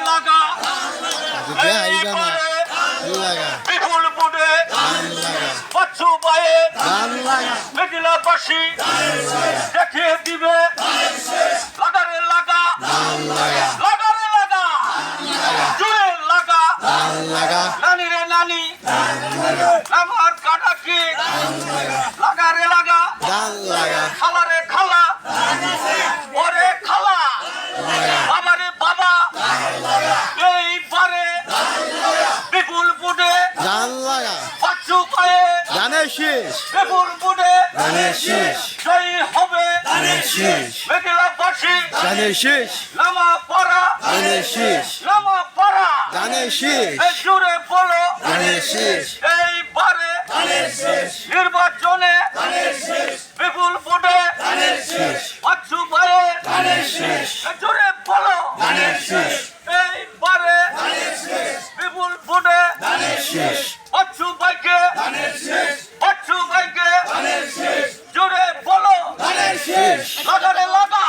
লাগা বিপুল বুড়ে বাচ্চু পায়ে মেঘিলাবাসী দেখিয়ে দিবে লাগারে লাগা লাগারে লাগা জুড়ে লাগা নানি রে নানি আমার কাটা কি লাগারে লাগা খালা রে খালা ওরে খালা বাবারে বাবা এইবারে বিপুল বুড়ে বাচ্চু পায়ে বিপুল বুড়ে জয়ী হবে মেঘিলাবাসী নামা পড়া নামা পড়া জুড়ে বলো এইবারে নির্বাচনে বিপুল বুড়ে বাচ্চু পায়ে জুড়ে বলো এইবারে বিপুল বুড়ে বাচ্চু ভাইকে জুড়ে বলো লাগারে লাগা